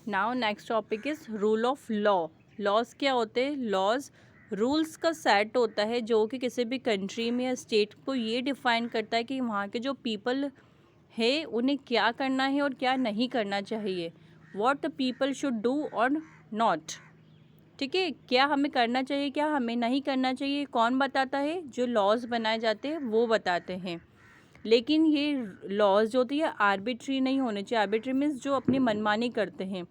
Now next topic is rule of law. Laws क्या होते हैं? लॉज रूल्स का सेट होता है जो कि किसी भी कंट्री में या स्टेट को ये डिफाइन करता है कि वहाँ के जो पीपल है उन्हें क्या करना है और क्या नहीं करना चाहिए। What the people should do और नॉट। ठीक है, क्या हमें करना चाहिए, क्या हमें नहीं करना चाहिए, कौन बताता है? जो लॉज बनाए जाते हैं वो बताते हैं। लेकिन ये लॉज जो होती है आर्बिट्री नहीं होने चाहिए। आर्बिट्री मीन्स जो अपनी मनमानी करते हैं,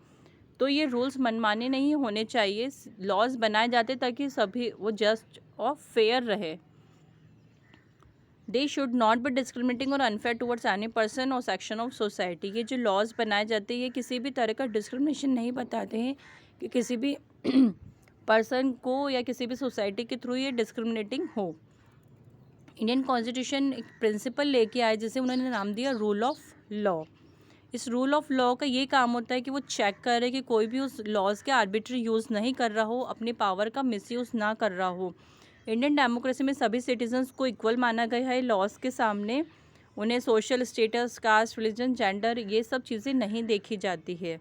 तो ये रूल्स मनमाने नहीं होने चाहिए। लॉज बनाए जाते ताकि सभी वो जस्ट और फेयर रहे। They should not be discriminating और अनफेयर टुवर्ड्स एनी पर्सन और सेक्शन ऑफ सोसाइटी। ये जो लॉज बनाए जाते हैं ये किसी भी तरह का डिस्क्रिमिनेशन नहीं बताते हैं कि किसी भी पर्सन को या किसी भी सोसाइटी के थ्रू ये डिस्क्रिमिनेटिंग हो। इंडियन कॉन्स्टिट्यूशन एक प्रिंसिपल लेके आए जिसे उन्होंने नाम दिया रूल ऑफ लॉ। इस रूल ऑफ लॉ का ये काम होता है कि वो चेक करे कि कोई भी उस लॉज के आर्बिट्री यूज़ नहीं कर रहा हो, अपनी पावर का मिसयूज़ ना कर रहा हो। इंडियन डेमोक्रेसी में सभी सिटीजन्स को इक्वल माना गया है लॉज के सामने। उन्हें social status, caste, religion, gender ये सब चीज़ें नहीं देखी जाती है।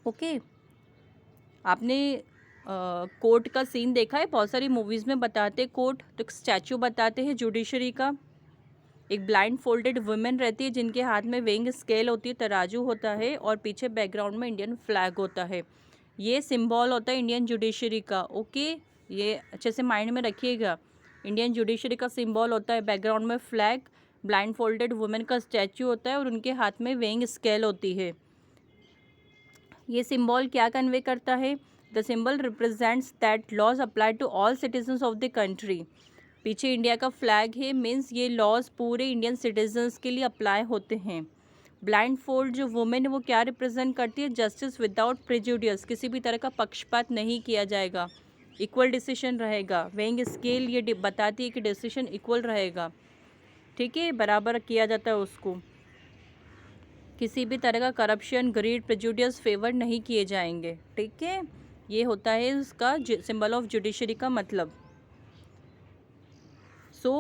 ओके, आपने कोर्ट का सीन देखा है? बहुत सारी मूवीज़ में बताते कोर्ट, तो स्टैचू बताते हैं जुडिशरी का। एक ब्लाइंड फोल्डेड वुमेन रहती है जिनके हाथ में वेइंग स्केल होती है, तराजू होता है, और पीछे बैकग्राउंड में इंडियन फ्लैग होता है। ये सिंबल होता है इंडियन जुडिशरी का। ओके, ये अच्छे से माइंड में रखिएगा। इंडियन जुडिशरी का सिंबल होता है, बैकग्राउंड में फ्लैग, ब्लाइंड फोल्डेड वुमेन का स्टैचू होता है और उनके हाथ में वेइंग स्केल होती है। ये सिंबल क्या कन्वे करता है? The symbol represents that laws apply to all citizens of the country. पीछे इंडिया का फ्लैग है, मीन्स ये लॉज पूरे इंडियन सिटीजन्स के लिए अप्लाई होते हैं। ब्लाइंड फोल्ड जो वुमेन है वो क्या रिप्रेजेंट करती है? जस्टिस विदाउट प्रेजुडियस, किसी भी तरह का पक्षपात नहीं किया जाएगा, इक्वल डिसीजन रहेगा। वेइंग स्केल ये बताती है कि डिसीजन इक्वल रहेगा। ठीक है, बराबर किया जाता है उसको। किसी भी तरह का करप्शन, ग्रीड, प्रेजुडियस, फेवर नहीं किए जाएंगे। ठीक है, ये होता है उसका सिंबल ऑफ जुडिशरी का मतलब। So,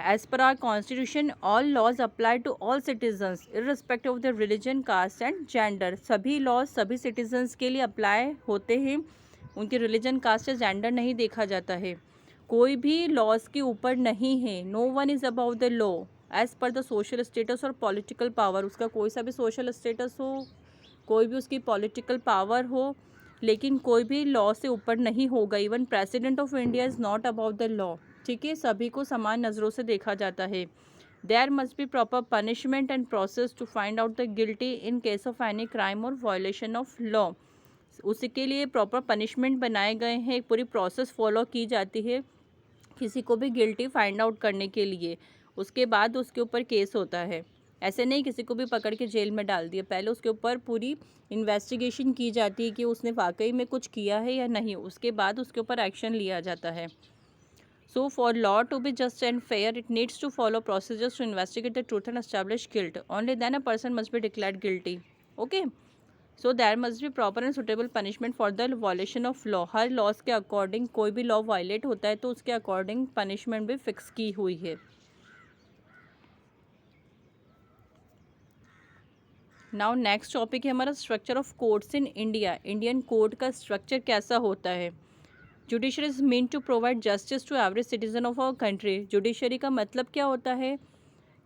as per our constitution, all laws apply to all citizens, irrespective of their religion, caste and gender. सभी laws सभी citizens के लिए apply होते हैं, उनके religion, caste या gender नहीं देखा जाता है। कोई भी laws के ऊपर नहीं है। No one is above the law as per the social status और political power। उसका कोई सा भी social status हो, कोई भी उसकी political power हो, लेकिन कोई भी law से ऊपर नहीं होगा। Even President of India is not above the law। ठीक है, सभी को समान नज़रों से देखा जाता है। There must be proper punishment and process to find out the guilty in case of any crime और वायलेशन ऑफ लॉ। उसके लिए प्रॉपर पनिशमेंट बनाए गए हैं, पूरी प्रोसेस फॉलो की जाती है किसी को भी गिल्टी फाइंड आउट करने के लिए। उसके बाद उसके ऊपर केस होता है। ऐसे नहीं किसी को भी पकड़ के जेल में डाल दिया, पहले उसके ऊपर पूरी इन्वेस्टिगेशन की जाती है कि उसने वाकई में कुछ किया है या नहीं, उसके बाद उसके ऊपर एक्शन लिया जाता है। So, for law to be just and fair, it needs to follow procedures to investigate the truth and establish guilt. Only then a person must be declared guilty. Okay? So, there must be proper and suitable punishment for the violation of law. हर laws के according कोई भी law violet होता है तो उसके according punishment भी fix की हुई है। नाउ नेक्स्ट टॉपिक है हमारा structure of courts in India. Indian court का स्ट्रक्चर कैसा होता है? Judiciary is mean to provide justice to average citizen of our country. Judiciary का मतलब क्या होता है?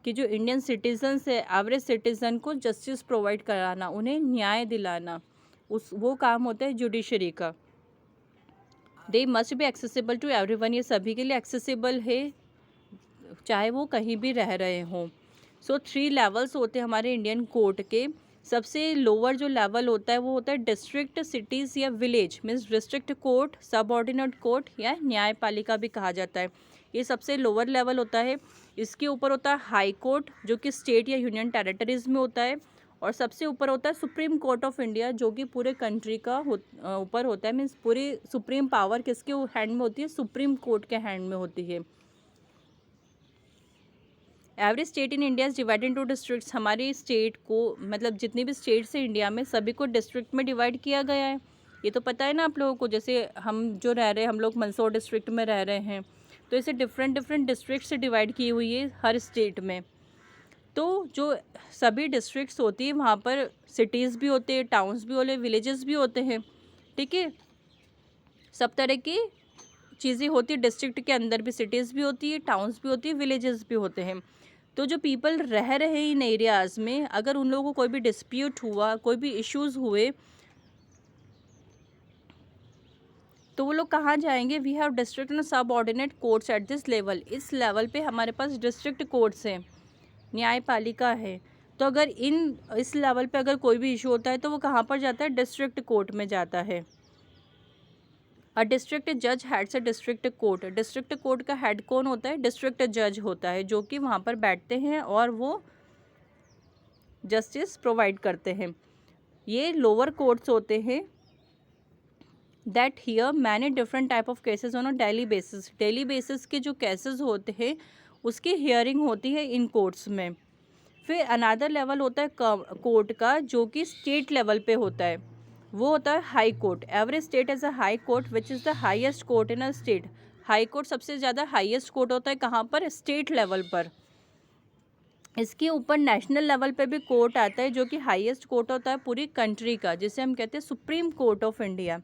कि जो इंडियन सिटीजन्स है, एवरेज सिटीजन को जस्टिस प्रोवाइड कराना, उन्हें न्याय दिलाना, वो काम होता है जुडिशरी का। They must be accessible to everyone, ये सभी के लिए एक्सेसिबल है चाहे वो कहीं भी रह रहे हों। सो 3 लेवल्स होते हैं हमारे इंडियन कोर्ट के। सबसे लोअर जो लेवल होता है वो होता है डिस्ट्रिक्ट, सिटीज़ या विलेज, मीन्स डिस्ट्रिक्ट कोर्ट, सब ऑर्डिनेट कोर्ट या न्यायपालिका भी कहा जाता है। ये सबसे लोअर लेवल होता है। इसके ऊपर होता है हाई कोर्ट जो कि स्टेट या यूनियन टेरिटरीज़ में होता है, और सबसे ऊपर होता है सुप्रीम कोर्ट ऑफ इंडिया जो कि पूरे कंट्री का ऊपर होता है। मीन्स पूरी सुप्रीम पावर किसके हैंड में होती है? सुप्रीम कोर्ट के हैंड में होती है। Every state in India is divided into districts. हमारी स्टेट को, मतलब जितनी भी स्टेट्स हैं इंडिया में, सभी को डिस्ट्रिक्ट में डिवाइड किया गया है। ये तो पता है ना आप लोगों को। जैसे हम जो रह रहे हैं, हम लोग मंदसौर डिस्ट्रिक्ट में रह रहे हैं, तो इसे डिफरेंट डिफरेंट डिस्ट्रिक्ट से डिवाइड की हुई है हर स्टेट में। तो जो सभी डिस्ट्रिक्ट्स होती है वहाँ पर सिटीज़ भी होते हैं, टाउन्स भी होते हैं, विलेजेस भी होते हैं, ठीक है। सब तरह की चीज़ें होती है, डिस्ट्रिक्ट के अंदर भी सिटीज़ भी होती है, टाउन्स भी होती है, विलेजेस भी होते हैं। तो जो पीपल रह रहे हैं इन एरियाज़ में, अगर उन लोगों को कोई भी डिस्प्यूट हुआ, कोई भी इश्यूज़ हुए, तो वो लोग कहाँ जाएंगे? वी हैव डिस्ट्रिक्ट एंड सब ordinate courts at this level. इस लेवल पे हमारे पास डिस्ट्रिक्ट कोर्ट्स हैं, न्यायपालिका है। तो अगर इस लेवल पे अगर कोई भी इशू होता है तो वो कहाँ पर जाता है? डिस्ट्रिक्ट कोर्ट में जाता है। अ डिस्ट्रिक्ट जज heads a district court. District court का हेड कौन होता है? डिस्ट्रिक्ट जज होता है, जो कि वहाँ पर बैठते हैं और वो जस्टिस प्रोवाइड करते हैं। ये लोअर कोर्ट्स होते हैं that here many different type of cases on a daily basis. Daily basis के जो केसेस होते हैं उसकी हियरिंग होती है इन कोर्ट्स में। फिर अनदर लेवल होता है कोर्ट का, जो कि स्टेट लेवल पे होता है, वो होता है high court. Every state as a high court which is the highest court in a state. High court सबसे ज़्यादा हाईएस्ट कोर्ट होता है कहाँ पर? स्टेट लेवल पर। इसके ऊपर नेशनल लेवल पे भी कोर्ट आता है, जो कि हाईएस्ट कोर्ट होता है पूरी कंट्री का, जिसे हम कहते हैं supreme court of India.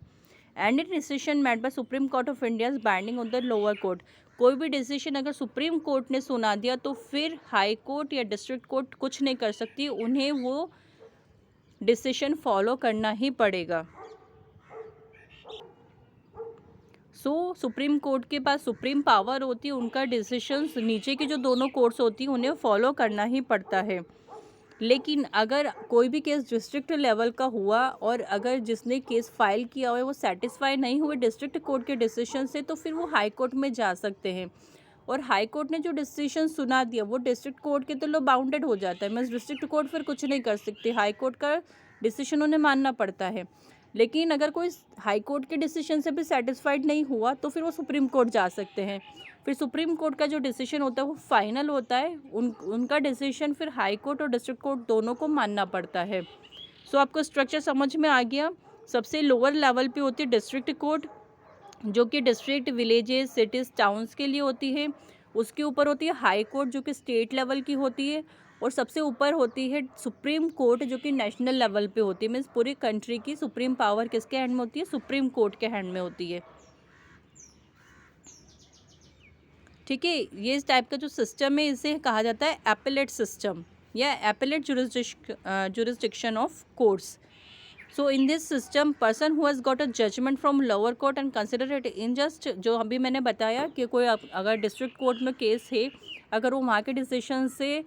And it decision made by supreme court of India is binding on the lower court. कोई भी डिसीजन अगर सुप्रीम कोर्ट ने सुना दिया तो फिर हाई कोर्ट या डिस्ट्रिक्ट कोर्ट कुछ नहीं कर सकती, उन्हें वो डिसीजन फॉलो करना ही पड़ेगा। सुप्रीम कोर्ट के पास सुप्रीम पावर होती है, उनका डिसीशंस नीचे की जो दोनों कोर्ट्स होती हैं उन्हें फॉलो करना ही पड़ता है। लेकिन अगर कोई भी केस डिस्ट्रिक्ट लेवल का हुआ और अगर जिसने केस फाइल किया हुआ है वो सेटिस्फाई नहीं हुए डिस्ट्रिक्ट कोर्ट के डिसीजन से, तो फिर वो हाई कोर्ट में जा सकते हैं। और हाई कोर्ट ने जो डिसीजन सुना दिया वो डिस्ट्रिक्ट कोर्ट के तो लो बाउंडेड हो जाता है, मीन्स डिस्ट्रिक्ट कोर्ट फिर कुछ नहीं कर सकती, हाई कोर्ट का डिसीजन उन्हें मानना पड़ता है। लेकिन अगर कोई हाई कोर्ट के डिसीजन से भी सेटिस्फाइड नहीं हुआ तो फिर वो सुप्रीम कोर्ट जा सकते हैं। फिर सुप्रीम कोर्ट का जो डिसीजन होता है वो फाइनल होता है, उनका डिसीजन फिर हाई कोर्ट और डिस्ट्रिक्ट कोर्ट दोनों को मानना पड़ता है। सो आपको स्ट्रक्चर समझ में आ गया। सबसे लोअर लेवल पे होती है डिस्ट्रिक्ट कोर्ट, जो कि डिस्ट्रिक्ट, विलेजेस, सिटीज़, टाउन्स के लिए होती है। उसके ऊपर होती है हाई कोर्ट, जो कि स्टेट लेवल की होती है। और सबसे ऊपर होती है सुप्रीम कोर्ट, जो कि नेशनल लेवल पे होती है। मीन्स पूरी कंट्री की सुप्रीम पावर किसके हैंड में होती है? सुप्रीम कोर्ट के हैंड में होती है, ठीक है। ये इस टाइप का जो सिस्टम है इसे कहा जाता है एपेलेट सिस्टम या appellate jurisdiction of courts. So in this system person who has got a judgement from lower court and consider it unjust, जो अभी मैंने बताया कि कोई अगर डिस्ट्रिक्ट कोर्ट में केस है, अगर वो वहाँ के डिसीजन से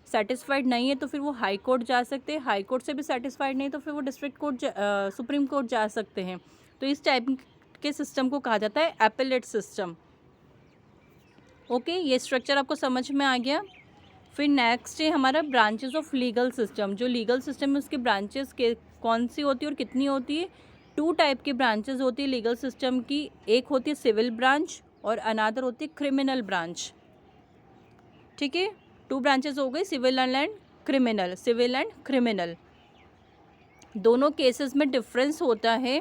सेटिस्फाइड नहीं है तो फिर वो हाई कोर्ट जा सकते हैं, हाई कोर्ट से भी सेटिस्फाइड नहीं तो फिर वो डिस्ट्रिक्ट कोर्ट सुप्रीम कोर्ट जा सकते हैं। तो इस टाइप के सिस्टम को कहा जाता है एपेलेट सिस्टम। ओके, ये स्ट्रक्चर आपको समझ में आ गया। फिर नेक्स्ट है हमारा ब्रांचेस ऑफ लीगल सिस्टम। जो लीगल सिस्टम है उसके ब्रांचेस के कौन सी होती है और कितनी होती है? 2 टाइप की ब्रांचेस होती है लीगल सिस्टम की। एक होती है सिविल ब्रांच और अनदर होती है क्रिमिनल ब्रांच, ठीक है। 2 ब्रांचेस हो गई, civil and criminal. Civil and criminal दोनों केसेस में डिफरेंस होता है।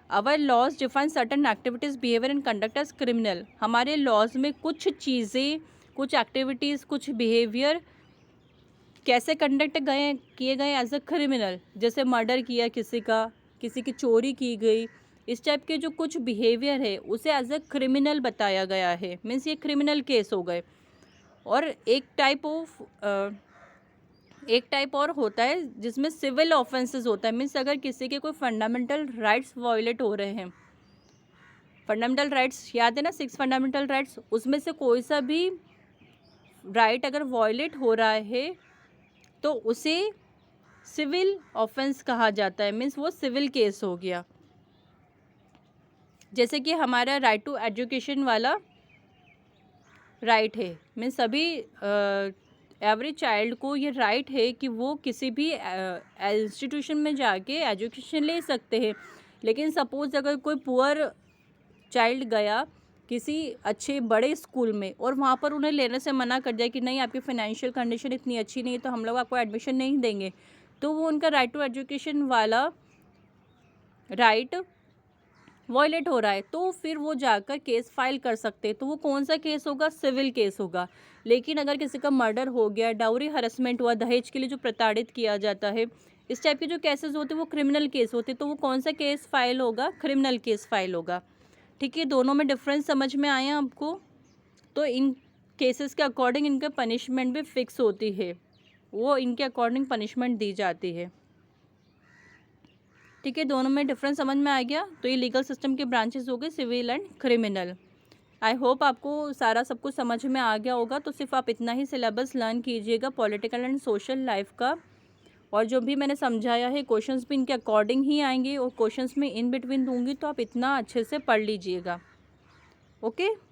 Our laws define certain activities, behaviour and conduct as criminal. हमारे लॉज में कुछ चीज़ें, कुछ एक्टिविटीज़, कुछ बिहेवियर कैसे कंडक्ट किए गए एज अ क्रिमिनल। जैसे मर्डर किया किसी का, किसी की चोरी की गई, इस टाइप के जो कुछ बिहेवियर है उसे एज अ क्रिमिनल बताया गया है, मीन्स ये क्रिमिनल केस हो गए। और एक टाइप और होता है जिसमें सिविल ऑफेंसेस होता है, मीन्स अगर किसी के कोई फंडामेंटल राइट्स वायलेट हो रहे हैं। फंडामेंटल राइट्स याद है ना, 6 फंडामेंटल राइट्स, उसमें से कोई सा भी राइट अगर वायलेट हो रहा है तो उसे सिविल ऑफेंस कहा जाता है, मीन्स वो सिविल केस हो गया। जैसे कि हमारा राइट टू एजुकेशन वाला राइट है, मीन्स सभी एवरी चाइल्ड को ये राइट है कि वो किसी भी इंस्टीट्यूशन में जाके एजुकेशन ले सकते हैं। लेकिन सपोज़ अगर कोई पुअर चाइल्ड गया किसी अच्छे बड़े स्कूल में और वहाँ पर उन्हें लेने से मना कर दिया कि नहीं, आपकी फाइनेंशियल कंडीशन इतनी अच्छी नहीं है तो हम लोग आपको एडमिशन नहीं देंगे, तो वो उनका राइट टू एजुकेशन वाला राइट वॉयलेट हो रहा है तो फिर वो जाकर केस फाइल कर सकते हैं। तो वो कौन सा केस होगा? सिविल केस होगा। लेकिन अगर किसी का मर्डर हो गया, डाउरी हरसमेंट हुआ, दहेज के लिए जो प्रताड़ित किया जाता है, इस टाइप के जो केसेस होते हैं वो क्रिमिनल केस होते हैं। तो वो कौन सा केस फाइल होगा? क्रिमिनल केस फाइल होगा। ठीक है, दोनों में डिफरेंस समझ में आया आपको? तो इन केसेस के अकॉर्डिंग इनका पनिशमेंट भी फिक्स होती है, वो इनके अकॉर्डिंग पनिशमेंट दी जाती है। ठीक है, दोनों में डिफरेंस समझ में आ गया। तो ये लीगल सिस्टम के ब्रांचेस हो गए, civil and criminal. I hope आपको सारा सब कुछ समझ में आ गया होगा। तो सिर्फ आप इतना ही सिलेबस लर्न कीजिएगा पॉलिटिकल एंड सोशल लाइफ का, और जो भी मैंने समझाया है क्वेश्चंस भी इनके अकॉर्डिंग ही आएंगे, और क्वेश्चंस में इन बिटवीन दूंगी, तो आप इतना अच्छे से पढ़ लीजिएगा। ओके।